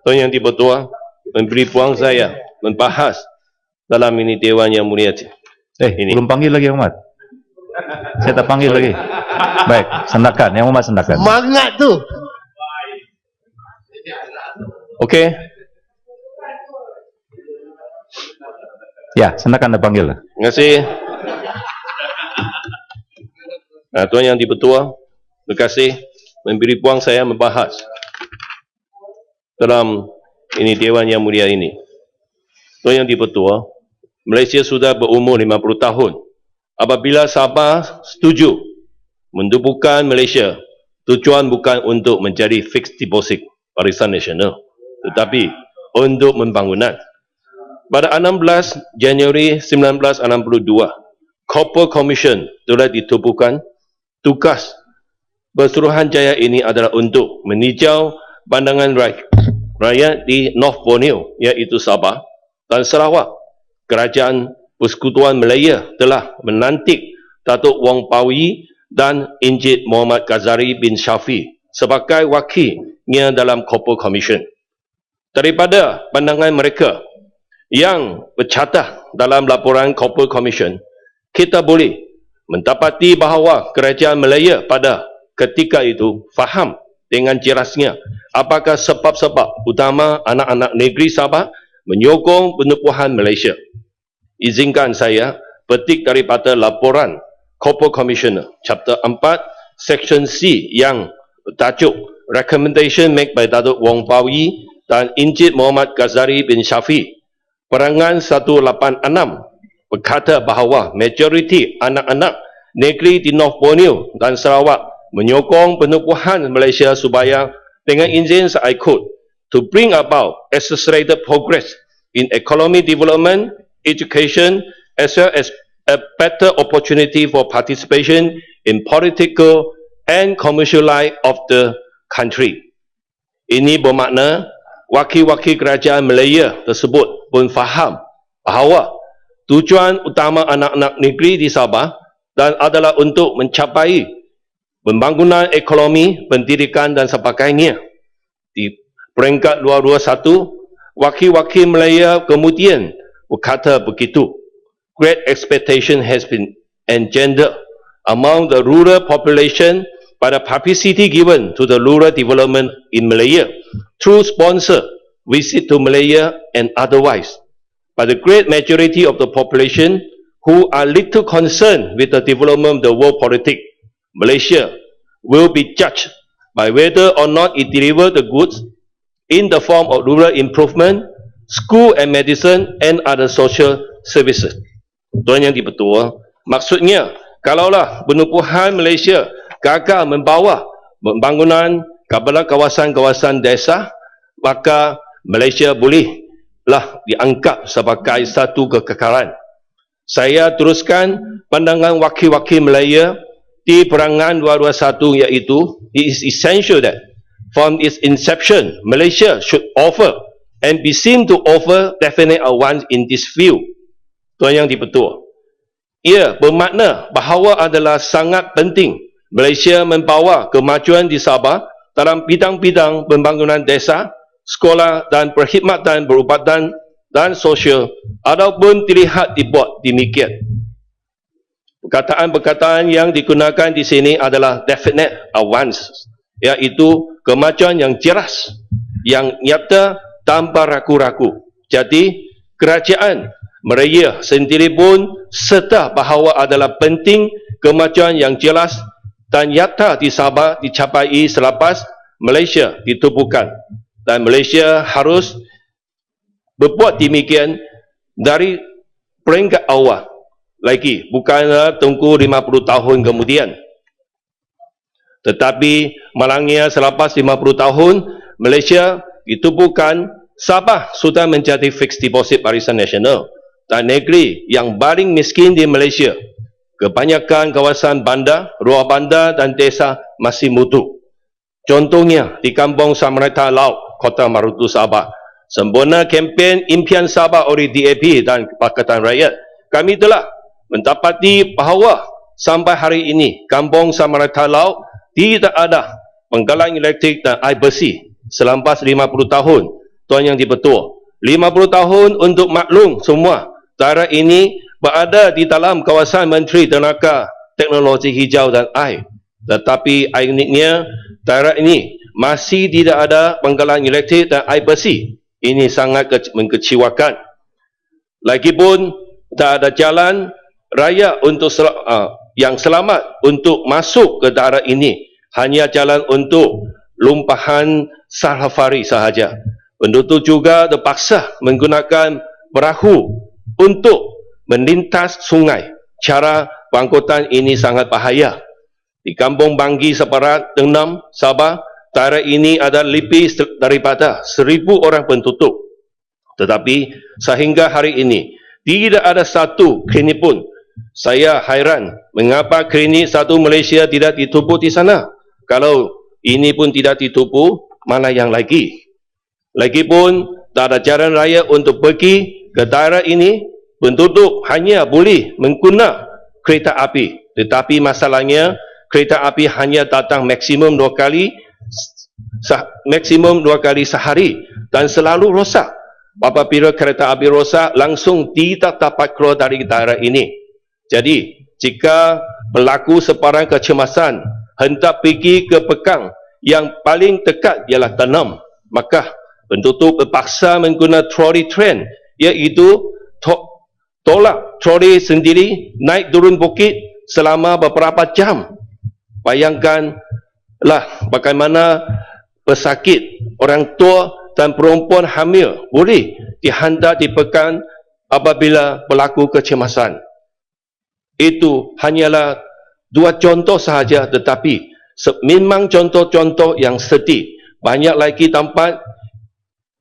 Tuan Yang Dipertua memberi peluang saya membahas dalam ini Dewan Yang Mulia ini. Belum panggil lagi Ahmad. Saya tak panggil lagi. Baik, sendakan. Yang Ahmad sendakan. Semangat tu. Okey. Ya, sendakan dah panggil. Terima kasih. Tuan Yang Dipertua, terima kasih memberi peluang saya membahas dalam ini Dewan Yang Mulia ini. Tuan Yang Dipertua, Malaysia sudah berumur 50 tahun. Apabila Sabah setuju mendubuhkan Malaysia, tujuan bukan untuk menjadi fixed deposit Barisan Nasional, tetapi untuk pembangunan. Pada 16 Januari 1962, Copper Commission telah ditubuhkan. Tugas Bersuruhanjaya ini adalah untuk meninjau pandangan rakyat di North Borneo, iaitu Sabah dan Sarawak. Kerajaan Persekutuan Malaya telah menantik Datuk Wong Pawi dan Encik Muhammad Ghazali bin Shafi sebagai wakilnya dalam Copper Commission. Daripada pandangan mereka yang bercatah dalam laporan Copper Commission, kita boleh mendapati bahawa kerajaan Malaya pada ketika itu faham dengan jelasnya apakah sebab-sebab utama anak-anak negeri Sabah menyokong penubuhan Malaysia. Izinkan saya petik daripada laporan Copper Commissioner, Chapter 4, Section C yang bertajuk Recommendation made by Datuk Wong Pawi dan Encik Muhammad Ghazali bin Shafi. Perangan 186 berkata bahawa majoriti anak-anak negeri di North Borneo dan Sarawak menyokong penubuhan Malaysia supaya dengan izin saya quote, to bring about accelerated progress in economic development, education, as well as a better opportunity for participation in political and commercial life of the country. Ini bermakna wakil-wakil kerajaan Malaya tersebut pun faham bahawa tujuan utama anak-anak negeri di Sabah dan adalah untuk mencapai pembangunan ekonomi, pendidikan dan sebagainya. Di peringkat 221, wakil-wakil Malaya kemudian berkata begitu. Great expectation has been engendered among the rural population by the publicity given to the rural development in Malaya through sponsor visit to Malaya and otherwise. But the great majority of the population who are little concerned with the development of the world politics, Malaysia will be judged by whether or not it delivers the goods in the form of rural improvement, school and medicine and other social services. Tuan Yang Dipertua, maksudnya kalaulah penubuhan Malaysia gagal membawa pembangunan kepada kawasan-kawasan desa, maka Malaysia bolehlah dianggap sebagai satu kekekalan. Saya teruskan pandangan wakil-wakil Malaya di perangan 221, iaitu it is essential that from its inception Malaysia should offer and be seen to offer definite advance in this field. Tuan Yang Dipertua, ia bermakna bahawa adalah sangat penting Malaysia membawa kemajuan di Sabah dalam bidang-bidang pembangunan desa, sekolah dan perkhidmatan perubatan dan sosial, ataupun terlihat dibuat demikian. Perkataan-perkataan yang digunakan di sini adalah definite advance, iaitu kemajuan yang jelas, yang nyata tanpa ragu-ragu. Jadi, kerajaan Malaya sendiri pun sedar bahawa adalah penting kemajuan yang jelas dan nyata di Sabah dicapai selepas Malaysia ditubuhkan. Dan Malaysia harus berbuat demikian dari peringkat awal lagi, bukanlah tunggu 50 tahun kemudian. Tetapi malangnya selepas 50 tahun Malaysia ditubuhkan, Sabah sudah menjadi fixed deposit Barisan Nasional dan negeri yang paling miskin di Malaysia. Kebanyakan kawasan bandar, ruang bandar dan desa masih mutu. Contohnya di Kampung Samarata Laut, Kota Marutu, Sabah. Sempurna kempen impian Sabah oleh DAP dan Pakatan Rakyat, kami telah mendapati bahawa sampai hari ini Kampung Samarata Laut tidak ada penggalan elektrik dan air bersih selepas 50 tahun Tuan Yang di-Pertua, 50 tahun untuk maklum semua, daerah ini berada di dalam kawasan Menteri Tenaga Teknologi Hijau dan Air. Tetapi ironiknya, daerah ini masih tidak ada penggalan elektrik dan air bersih. Ini sangat mengecewakan. Lagipun, tak ada jalan raya untuk yang selamat untuk masuk ke daerah ini. Hanya jalan untuk lumpahan safari sahaja. Penduduk juga terpaksa menggunakan perahu untuk melintas sungai. Cara pengangkutan ini sangat bahaya. Di Kampung Banggi Separat, Tenggam, Sabah, daerah ini ada lebih daripada 1,000 orang penduduk. Tetapi sehingga hari ini tidak ada satu klinik pun. Saya hairan mengapa klinik satu Malaysia tidak ditutup di sana. Kalau ini pun tidak ditutup, mana yang lagi? Lagipun tak ada jalan raya untuk pergi ke daerah ini. Penduduk hanya boleh menggunakan kereta api. Tetapi masalahnya, kereta api hanya datang maksimum 2 kali sehari dan selalu rosak. Apabila kereta api rosak, langsung tidak dapat keluar dari daerah ini. Jadi, jika berlaku sebarang kecemasan, hendak pergi ke Pekang yang paling dekat ialah Tenggam, maka penduduk terpaksa menggunakan trolley train, iaitu tolak trolley sendiri naik turun bukit selama beberapa jam. Bayangkanlah bagaimana pesakit, orang tua dan perempuan hamil boleh dihantar di Pekan apabila berlaku kecemasan. Itu hanyalah 2 contoh sahaja, tetapi memang contoh-contoh yang sedih. Banyak lagi tempat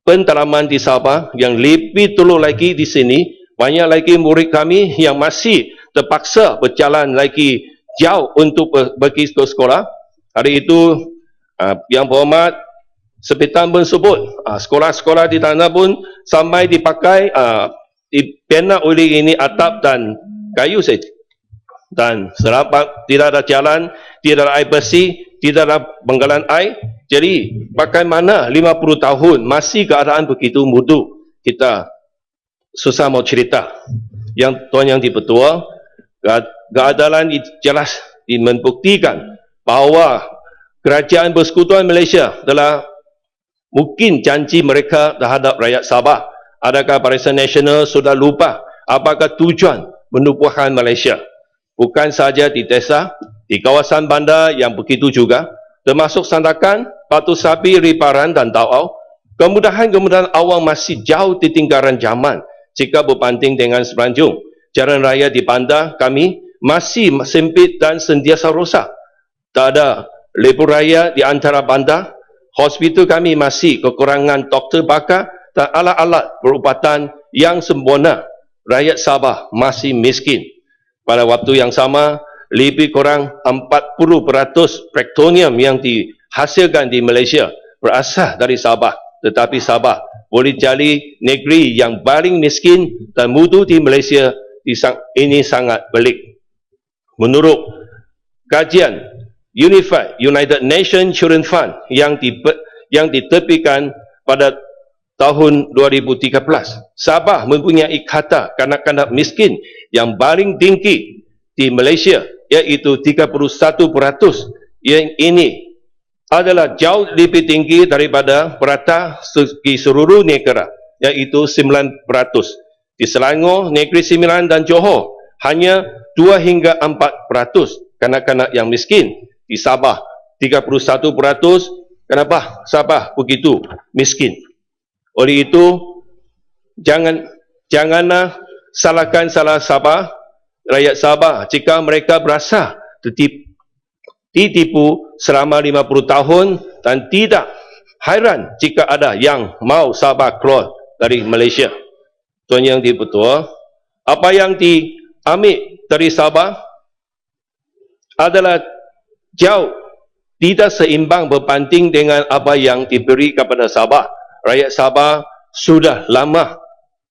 penteraman di Sabah yang lebih dulu lagi di sini. Banyak lagi murid kami yang masih terpaksa berjalan lagi jauh untuk pergi ke sekolah. Hari itu, Yang Berhormat Sepitan pun sebut, sekolah-sekolah di tanah pun sampai dipakai, dibina oleh ini atap dan kayu saja. Dan serapat, tidak ada jalan, tidak ada air bersih, tidak ada penggalan air. Jadi, bagaimana 50 tahun masih keadaan begitu mudah? Kita susah mau cerita. Yang Tuan Yang di-Pertua, keadalan jelas membuktikan bahawa Kerajaan Persekutuan Malaysia telah mungkin janji mereka terhadap rakyat Sabah. Adakah Barisan Nasional sudah lupa apakah tujuan menubuhkan Malaysia? Bukan sahaja di desa, di kawasan bandar yang begitu juga, termasuk Sandakan, Batu Sapi, Riparan dan Tawau. Kemudahan-kemudahan awal masih jauh ditinggalan zaman jika berbanding dengan Semenanjung. Jalan raya di bandar kami masih sempit dan sentiasa rosak. Tak ada lebuh raya di antara bandar. Hospital kami masih kekurangan doktor bakar dan alat-alat perubatan yang sempurna. Rakyat Sabah masih miskin. Pada waktu yang sama, lebih kurang 40% plutonium yang dihasilkan di Malaysia berasal dari Sabah. Tetapi Sabah boleh jadi negeri yang paling miskin dan mutu di Malaysia. Ini sangat pelik. Menurut kajian United Nations Children Fund yang diterbitkan pada tahun 2013, Sabah mempunyai kata kanak-kanak miskin yang paling tinggi di Malaysia, iaitu 31%. Yang ini adalah jauh lebih tinggi daripada rata di seluruh negara, iaitu 9%. Di Selangor, Negeri Sembilan dan Johor hanya 2 hingga 4% kanak-kanak yang miskin. Di Sabah 31%. Kenapa Sabah begitu miskin? Oleh itu, janganlah salahkan Sabah, rakyat Sabah, jika mereka berasa ditipu selama 50 tahun dan tidak hairan jika ada yang mau Sabah keluar dari Malaysia. Tuan Yang di-Pertua, apa yang diambil dari Sabah adalah jauh tidak seimbang berbanding dengan apa yang diberi kepada Sabah. Rakyat Sabah sudah lama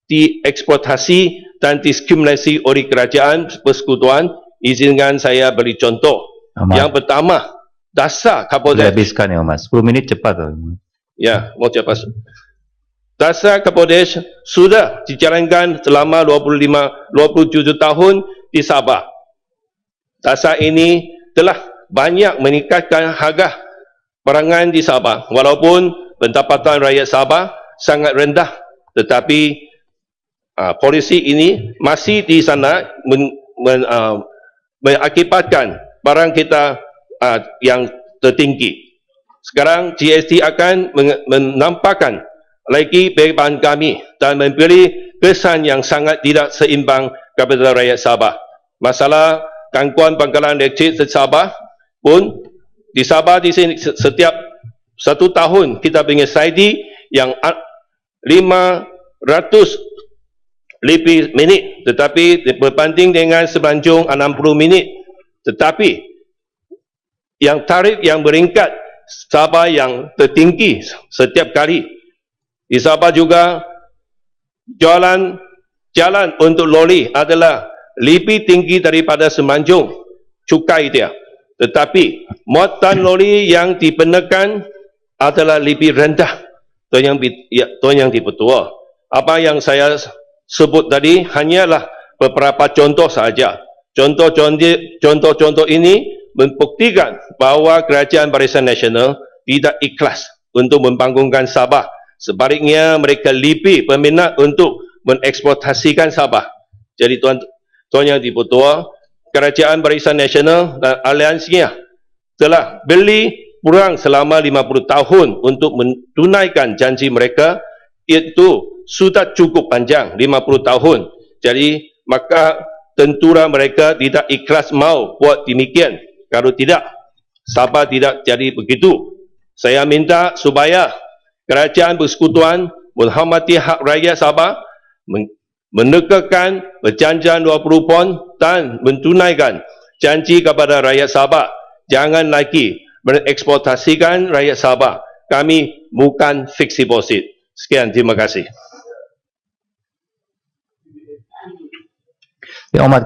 dieksploitasi dan diskriminasi oleh kerajaan persekutuan. Izinkan saya beri contoh. Yang pertama, dasar Kapolda. Habiskan ya Mas, 10 minit cepat. Ya, mau cepat. Dasar Kapodes sudah dijalankan selama 27 tahun di Sabah. Dasar ini telah banyak meningkatkan harga barangan di Sabah, walaupun pendapatan rakyat Sabah sangat rendah, tetapi polisi ini masih di sana mengakibatkan barang kita yang tertinggi. Sekarang GST akan menampakkan lagi beban kami dan memberi kesan yang sangat tidak seimbang kepada rakyat Sabah. Masalah gangguan pangkalan elektrik di Sabah pun di Sabah di sini setiap 1 tahun kita punya subsidi yang 500 lebih minit, tetapi berbanding dengan Semenanjung 60 minit, tetapi yang tarif yang beringkat Sabah yang tertinggi setiap kali. Di Sabah juga jalan untuk lori adalah lebih tinggi daripada Semenanjung cukai dia, tetapi muatan lori yang dibenarkan adalah lebih rendah. Tuan yang dipertua, apa yang saya sebut tadi hanyalah beberapa contoh sahaja. Contoh-contoh ini membuktikan bahawa Kerajaan Barisan Nasional tidak ikhlas untuk membangunkan Sabah. Sebaliknya mereka lebih berminat untuk mengeksploitasikan Sabah. Jadi tuan yang dipertua, Kerajaan Barisan Nasional dan aliansinya telah beli kurang selama 50 tahun untuk menunaikan janji mereka. Itu sudah cukup panjang, 50 tahun. Jadi maka tentera mereka tidak ikhlas mau buat demikian. Kalau tidak, Sabah tidak jadi begitu. Saya minta supaya Kerajaan Persekutuan menghormati hak rakyat Sabah, menegakkan perjanjian 20 pon dan mentunaikan janji kepada rakyat Sabah. Jangan lagi mengeksploitasikan rakyat Sabah. Kami bukan fixed deposit. Sekian, terima kasih. Yang Hormat